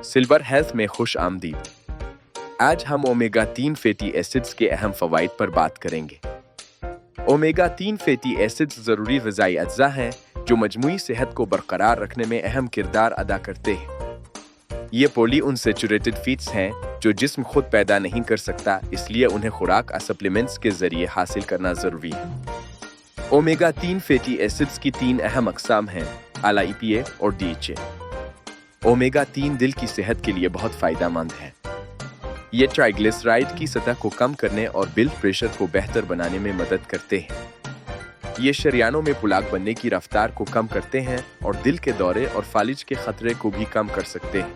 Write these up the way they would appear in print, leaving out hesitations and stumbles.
Silver health में खुश आमदीद। आज हम ओमेगा 3 फैटी एसिड्स के अहम फवाइद पर बात करेंगे। ओमेगा 3 फैटी एसिड्स ज़रूरी ग़िज़ाई अज्जा हैं जो मजमूई सेहत को बरकरार रखने में अहम किरदार अदा करते हैं। ये पॉलीअनसैचुरेटेड फैट्स हैं जो जिस्म खुद पैदा नहीं कर सकता, इसलिए उन्हें खुराक सप्लीमेंट्स के ज़रिए हासिल करना ज़रूरी है। ओमेगा 3 फैटी एसिड्स की 3 अहम अक़साम हैं, आला EPA और DHA। ओमेगा 3 दिल की सेहत के लिए बहुत फ़ायदेमंद है। ये ट्राइग्लिसराइड की सतह को कम करने और ब्लड प्रेशर को बेहतर बनाने में मदद करते हैं। ये शरियानों में पुलाक बनने की रफ्तार को कम करते हैं और दिल के दौरे और फालिज के खतरे को भी कम कर सकते हैं।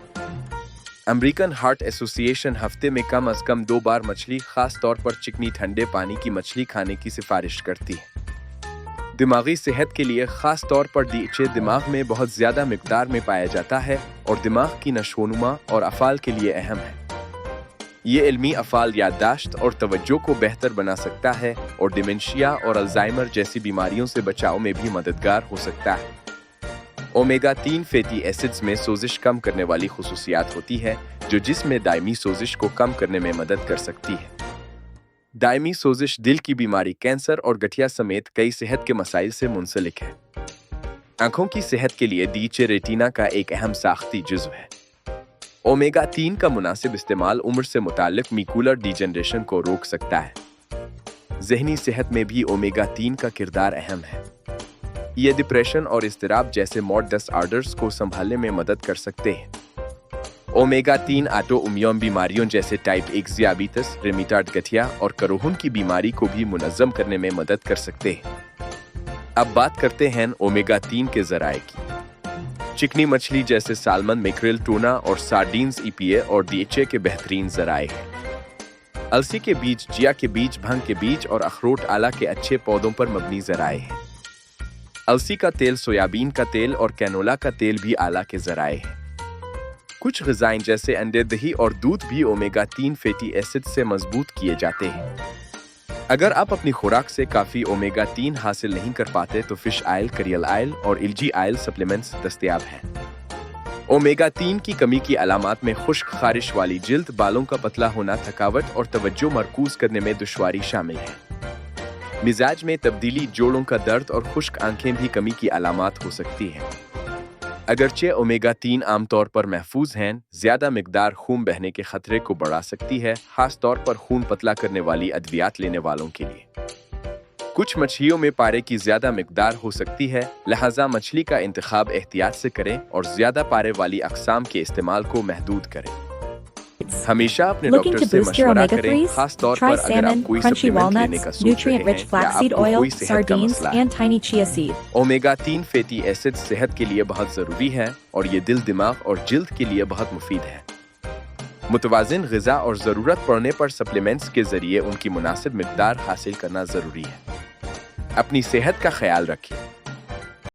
अमेरिकन हार्ट एसोसिएशन हफ्ते में कम अज़ कम 2 बार मछली, खास तौर पर चिकनी ठंडे पानी की मछली खाने की सिफारिश करती है। दिमागी सेहत के लिए खास तौर पर DHA दिमाग में बहुत ज़्यादा मिकदार में पाया जाता है और दिमाग की नशोनुमा और अफ़ाल के लिए अहम है। ये इल्मी अफ़ाल, याददाश्त और तवज्जो को बेहतर बना सकता है और डिमेंशिया और अल्जाइमर जैसी बीमारियों से बचाव में भी मददगार हो सकता है। ओमेगा 3 फैटी एसिड्स में सोजिश कम करने वाली खुसूसियात होती है जो जिस्म में दायमी सोजिश को कम करने में मदद कर सकती है। दायमी सोजिश दिल की बीमारी, कैंसर और गठिया समेत कई सेहत के मसाइल से मुंसलिक है। आंखों की सेहत के लिए DHA रेटिना का एक अहम साख्ती जुज़्व है। ओमेगा 3 का मुनासिब इस्तेमाल उम्र से मुताल्लिक मैकुलर डिजेनरेशन को रोक सकता है। ज़हनी सेहत में भी ओमेगा 3 का किरदार अहम है। ये डिप्रेशन और इज़्तिराब जैसे मॉड डिसऑर्डर्स को संभालने में मदद कर सकते हैं। ओमेगा 3 ऑटोइम्यून बीमारियों जैसे टाइप 1 ज़ियाबीतस, रेमिटॉइड गठिया और करोहन की बीमारी को भी मुनज़्ज़म करने में मदद कर सकते हैं। अब बात करते हैं ओमेगा 3 के ज़राए की। चिकनी मछली जैसे सालमन, मैक्रेल, टूना और सार्डीन्स EPA और DHA के बेहतरीन ज़राए हैं। अलसी के बीज, जिया के बीज, भंग के बीज और अखरोट आला के अच्छे पौधों पर मबनी ज़राए हैं। अलसी का तेल, सोयाबीन का तेल और कैनोला का तेल भी आला के ज़राए हैं। कुछ ग़िज़ाएं जैसे अंडे, दही और दूध भी ओमेगा 3 फैटी एसिड से मजबूत किए जाते हैं। अगर आप अपनी खुराक से काफ़ी ओमेगा 3 हासिल नहीं कर पाते तो फिश आयल, करियल आयल और इल्जी आयल सप्लीमेंट्स दस्तयाब हैं। ओमेगा 3 की कमी की अलामात में खुश्क, खारिश वाली जिल्द, बालों का पतला होना, थकावट और तवज्जो मरकूज करने में दुश्वारी शामिल है। मिजाज में तब्दीली, जोड़ों का दर्द और खुश्क आंखें भी कमी की अलामात हो सकती हैं। अगरचे ओमेगा 3 आमतौर पर महफूज हैं, ज़्यादा मिकदार खून बहने के खतरे को बढ़ा सकती है, खास तौर पर खून पतला करने वाली अद्वियात लेने वालों के लिए। कुछ मछलियों में पारे की ज़्यादा मिकदार हो सकती है, लिहाजा मछली का इंतखाब एहतियात से करें और ज़्यादा पारे वाली अक़साम के इस्तेमाल को महदूद करें। हमेशा अपने डॉक्टर से मशवरा करें, खास तौर पर अगर आप कोई सप्लीमेंट लेने का सोच रहे हैं या आपको कोई सेहत का मसला है। ओमेगा 3 फैटी एसिड सेहत के लिए बहुत ज़रूरी है और ये दिल, दिमाग और जिल्द के लिए बहुत मुफीद है। मुतवाज़िन ग़िज़ा और ज़रूरत पड़ने पर सप्लीमेंट्स के ज़रिए उनकी मुनासिब मिकदार हासिल करना ज़रूरी है। अपनी सेहत का ख्याल रखें।